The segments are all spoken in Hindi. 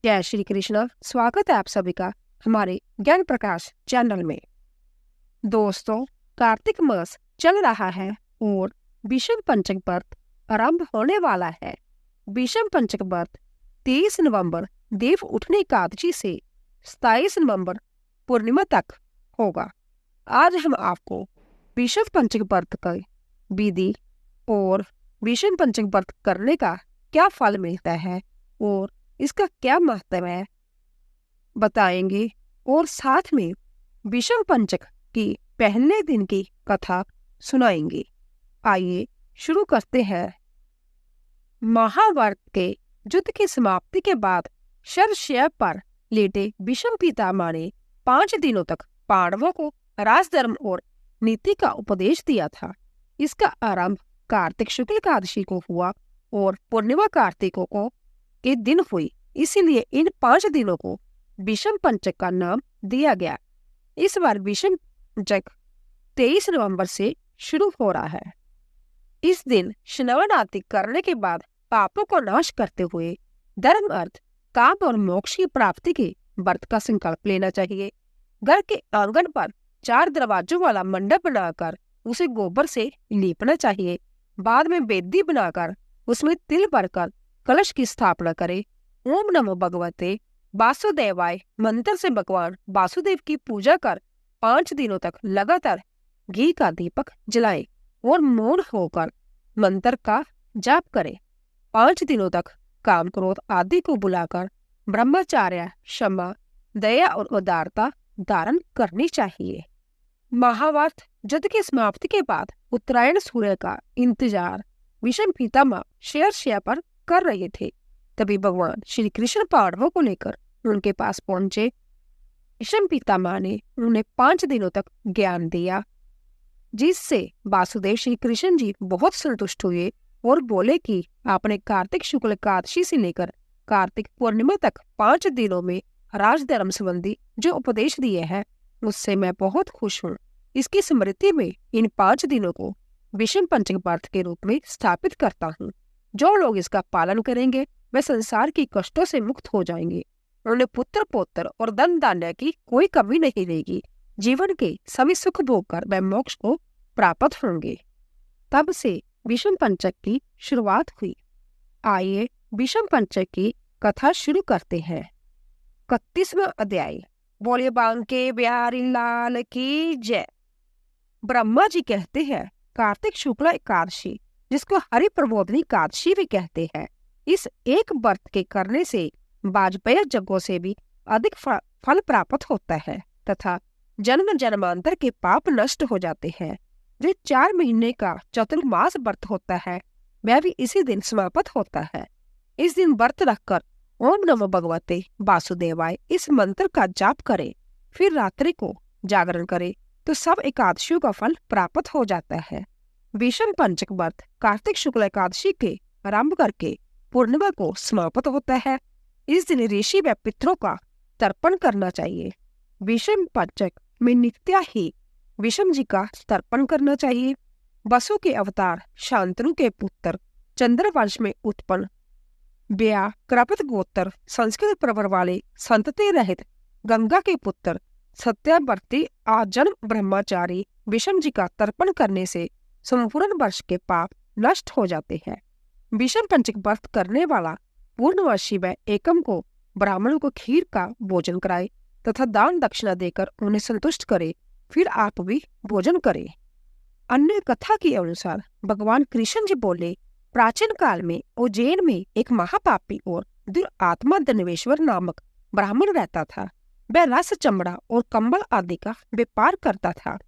जय श्री कृष्ण। स्वागत है आप सभी का हमारे ज्ञान प्रकाश चैनल में। दोस्तों, कार्तिक मास चल रहा है और विषम पंचक व्रत आरंभ होने वाला है। विषम पंचक व्रत 23 नवंबर देव उठनी एकादशी से 27 नवंबर पूर्णिमा तक होगा। आज हम आपको विषम पंचक व्रत का विधि और विषम पंचक व्रत करने का क्या फल मिलता है और इसका क्या महत्व है बताएंगे, और साथ में विषम पंचक की पहले दिन की कथा सुनाएंगे। आइए शुरू करते हैं। महाभारत के युद्ध की समाप्ति के बाद शरशैया पर लेटे विषम पितामह ने 5 दिनों तक पांडवों को राजधर्म और नीति का उपदेश दिया था। इसका आरंभ कार्तिक शुक्ल एकादशी को हुआ और पूर्णिमा कार्तिकों को के दिन हुई, इसीलिए इन 5 दिनों को विषम पंचक का नाम दिया गया। इस बार विषम पंचक 23 नवंबर से शुरू हो रहा है। इस दिन स्नान आदि करने के बाद पापों को नाश करते हुए धर्म, अर्थ, काम और मोक्ष की प्राप्ति के व्रत का संकल्प लेना चाहिए। घर के आंगन पर 4 दरवाजों वाला मंडप बनाकर उसे गोबर से लीपना चाहिए। बाद में वेदी बनाकर उसमें तिल भरकर कलश की स्थापना करें। ओम नमो भगवते वासुदेवाय मंत्र से भगवान वासुदेव की पूजा कर 5 दिनों तक लगातार घी का दीपक जलाएं और मौन होकर मंत्र का जाप करें। 5 दिनों तक काम, क्रोध आदि को बुलाकर ब्रह्मचार्य, क्षमा, दया और उदारता धारण करनी चाहिए। महाभारत युद्ध की समाप्ति के बाद उत्तरायण सूर्य का इंतजार विषम पितामह शरशैया पर कर रहे थे। तभी भगवान श्री कृष्ण पांडवों को लेकर उनके पास पहुंचे। विषम पितामह ने उन्हें 5 दिनों तक ज्ञान दिया, जिससे वासुदेव श्री कृष्ण जी बहुत संतुष्ट हुए और बोले कि आपने कार्तिक शुक्ल एकादशी से लेकर कार्तिक पूर्णिमा तक 5 दिनों में राजधर्म संबंधी जो उपदेश दिए हैं, उससे मैं बहुत खुश हूँ। इसकी स्मृति में इन 5 दिनों को विषम पंचक व्रत के रूप में स्थापित करता हूँ। जो लोग इसका पालन करेंगे वे संसार की कष्टों से मुक्त हो जाएंगे। उन्हें पुत्र, पौत्र और धन धान्य की कोई कमी नहीं रहेगी। जीवन के सभी सुख भोग कर वे मोक्ष को प्राप्त होंगे। तब से विषम पंचक की शुरुआत हुई। आइए विषम पंचक की कथा शुरू करते हैं। 31वां अध्याय। बोले बांके बिहारी लाल की जय। ब्रह्मा जी कहते हैं, कार्तिक शुक्ला एकादशी, जिसको हरि प्रबोधनी एकादशी भी कहते हैं, इस एक व्रत के करने से वाजपेय यज्ञों से भी अधिक फल प्राप्त होता है तथा जन्म जन्मांतर के पाप नष्ट हो जाते हैं। जो 4 महीने का चतुर्मास व्रत होता है वह भी इसी दिन समाप्त होता है। इस दिन व्रत रखकर ओम नमो भगवते वासुदेवाय इस मंत्र का जाप करें, फिर रात्रि को जागरण करें तो सब एकादशियों का फल प्राप्त हो जाता है। विषम पंचक व्रत कार्तिक शुक्ल एकादशी के आरंभ करके पूर्णिमा को समाप्त होता है। इस दिन ऋषि व पितरों का तर्पण करना चाहिए। विषम पंचक में नित्य ही विषम जी का तर्पण करना चाहिए। वसु के अवतार शांतनु के पुत्र, चंद्रवंश में उत्पन्न व्या कृपत गोत्र, संस्कृत प्रवर वाले संतति रहित गंगा के पुत्र, सत्यावर्ती आजन्म ब्रह्मचारी विषम जी का तर्पण करने से संपूर्ण वर्ष के पाप नष्ट हो जाते हैं। विषम पंचक व्रत करने वाला पूर्णवासी व एकम को ब्राह्मणों को खीर का भोजन कराए तथा दान दक्षिणा देकर उन्हें संतुष्ट करे, फिर आप भी भोजन करें। अन्य कथा के अनुसार भगवान कृष्ण जी बोले, प्राचीन काल में उज्जैन में एक महापापी और दुरात्मा धनवेश्वर नामक ब्राह्मण रहता था। वह रस, चमड़ा और कंबल आदि का व्यापार करता था।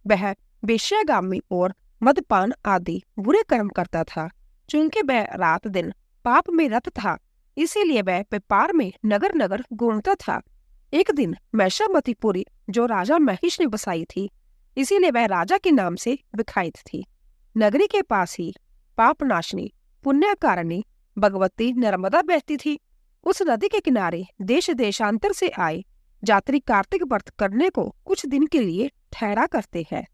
वह वेश्यागामी और मदपान आदि बुरे कर्म करता था। चूंकि वह रात दिन पाप में रत था, इसीलिए वह व्यापार में नगर नगर घूमता था। एक दिन मैषामतीपुरी जो राजा महिष ने बसाई थी, इसीलिए वह राजा के नाम से विख्यात थी। नगरी के पास ही पापनाशनी पुण्यकारिणी भगवती नर्मदा बहती थी। उस नदी के किनारे देश देशांतर से आए यात्री कार्तिक व्रत करने को कुछ दिन के लिए ठहरा करते हैं।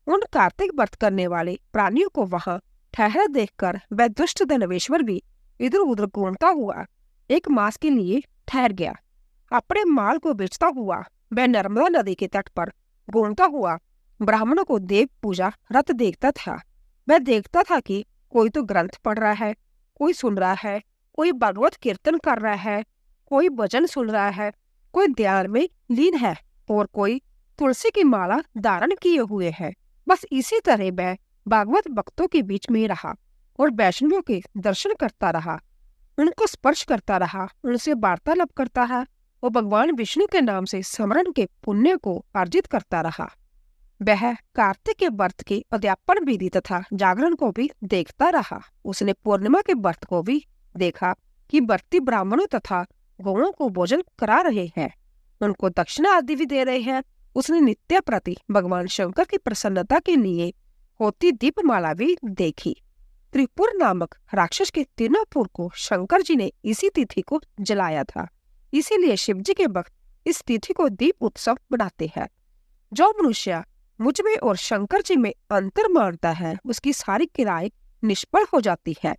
उन कार्तिक व्रत करने वाले प्राणियों को वहां ठहरा देखकर वह दुष्ट धनवेश्वर भी इधर उधर घूमता हुआ 1 मास के लिए ठहर गया। अपने माल को बेचता हुआ वह नर्मदा नदी के तट पर घूमता हुआ ब्राह्मणों को देव पूजा रत देखता था। वह देखता था कि कोई तो ग्रंथ पढ़ रहा है, कोई सुन रहा है, कोई भगवत कीर्तन कर रहा है, कोई भजन सुन रहा है, कोई ध्यान में लीन है और कोई तुलसी की माला धारण किए हुए है। बस इसी तरह वह भागवत भक्तों के बीच में रहा और वैष्णवों के दर्शन करता रहा, उनको स्पर्श करता रहा, उनसे वार्तालाप करता रहा और भगवान विष्णु के नाम से स्मरण के पुण्य को अर्जित करता रहा। वह कार्तिक के व्रत के अध्यापन विधि तथा जागरण को भी देखता रहा। उसने पूर्णिमा के व्रत को भी देखा कि व्रती ब्राह्मणों तथा गौओं को भोजन करा रहे हैं, उनको दक्षिणा आदि भी दे रहे हैं। उसने नित्य प्रति भगवान शंकर की प्रसन्नता के लिए होती दीपमाला भी देखी। त्रिपुर नामक राक्षस के तीनों पुर को शंकर जी ने इसी तिथि को जलाया था, इसीलिए शिव जी के भक्त इस तिथि को दीप उत्सव बनाते हैं। जो मनुष्य मुझ में और शंकर जी में अंतर मानता है, उसकी सारी किराए निष्फल हो जाती है।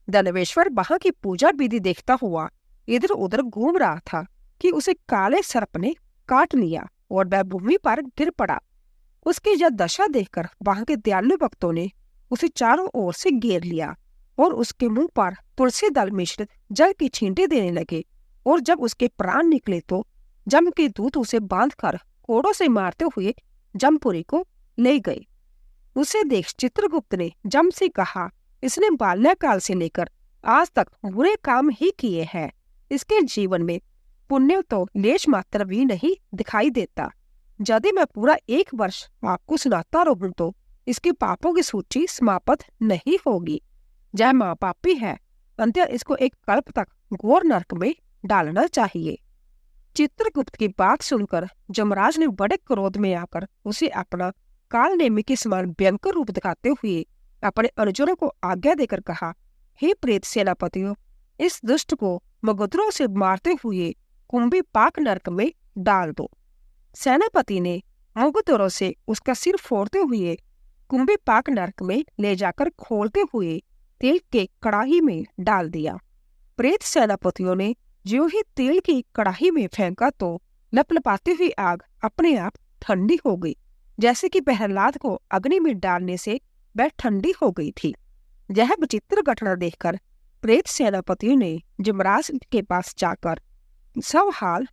दनवेश्वर वहां की पूजा विधि देखता हुआ इधर उधर घूम रहा था कि उसे काले सर्प ने काट लिया और वह भूमि पर गिर पड़ा। उसकी यह दशा देखकर वहां के दयालु भक्तों ने उसे चारों ओर से घेर लिया और उसके मुंह पर तुलसी दल मिश्रित जल की छींटे देने लगे। और जब उसके प्राण निकले तो जम के दूत उसे बांधकर कोड़ों से मारते हुए जमपुरी को ले गए। उसे देख चित्रगुप्त ने जम से कहा, इसने बाल्यकाल से लेकर आज तक बुरे काम ही किए हैं, इसके जीवन में पुण्य तो लेश मात्र भी नहीं दिखाई देता। यदि मैं पूरा 1 वर्ष आपको सुनाता रहूं तो इसके पापों की सूची समाप्त नहीं होगी। यह महापापी है, अंत्य इसको एक कल्प तक घोर नरक में डालना चाहिए। चित्रगुप्त की बात सुनकर जमराज ने बड़े क्रोध में आकर उसे अपना काल नेमी के समान भयंकर रूप दिखाते हुए अपने अनुचरों को आज्ञा देकर कहा, हे प्रेत सेनापतियों, इस दुष्ट को मगधरों से मारते हुए कुंभी पाक नरक में डाल दो। सेनापति ने मगधरों से उसका सिर फोड़ते हुए कुंभी पाक नरक में ले जाकर खोलते हुए तेल के कड़ाही में डाल दिया। प्रेत सेनापतियों ने जो ही तेल की कड़ाही में फेंका तो लपलपाती हुई आग अपने आप ठंडी हो गई, जैसे कि प्रहलाद को अग्नि में डालने से वह ठंडी हो गई थी। यह विचित्र घटना देखकर प्रेत सेनापतियों ने जमराज के पास जाकर सब हाल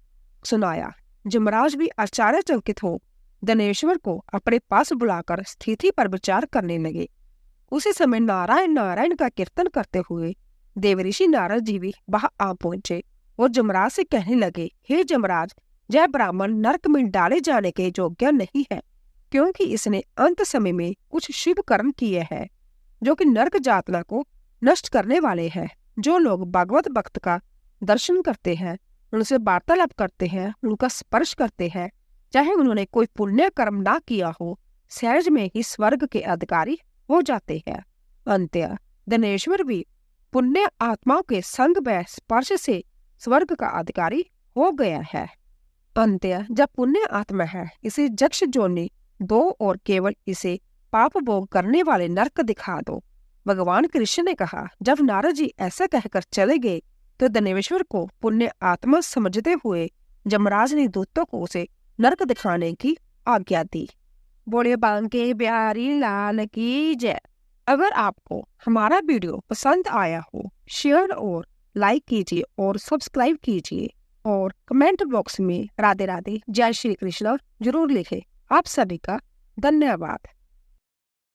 सुनाया। जमराज भी आश्चर्यचकित हो धनेश्वर को अपने पास बुलाकर स्थिति पर विचार करने लगे। उसी समय नारायण नारायण का कीर्तन करते हुए देवऋषि नारद जी भी वहां आ पहुंचे और जमराज से कहने लगे, हे जमराज, यह ब्राह्मण नरक में डाले जाने के योग्य नहीं है, क्योंकि इसने अंत समय में कुछ शुभ कर्म किए हैं जो कि नरक जातना को नष्ट करने वाले हैं। जो लोग भगवत भक्त का दर्शन करते हैं, उनसे वार्तालाप करते हैं, उनका स्पर्श करते हैं, चाहे उन्होंने कोई पुण्य कर्म ना किया हो, सहज में ही स्वर्ग के अधिकारी हो जाते हैं। अंत्य धनेश्वर भी पुण्य आत्माओं के संग व स्पर्श से स्वर्ग का अधिकारी हो गया है। अंत्य जब पुण्य आत्मा है, इसे जक्ष जोनि दो और केवल इसे पाप भोग करने वाले नरक दिखा दो। भगवान कृष्ण ने कहा। जब नारद जी ऐसा कहकर चले गए तो धनेश्वर को पुण्य आत्मा समझते हुए जमराज ने दूतों को उसे नरक दिखाने की आज्ञा दी। बोले बांके बिहारी लाल की जय। अगर आपको हमारा वीडियो पसंद आया हो, शेयर और लाइक कीजिए और सब्सक्राइब कीजिए और कमेंट बॉक्स में राधे राधे जय श्री कृष्ण जरूर लिखें। आप सभी का धन्यवाद।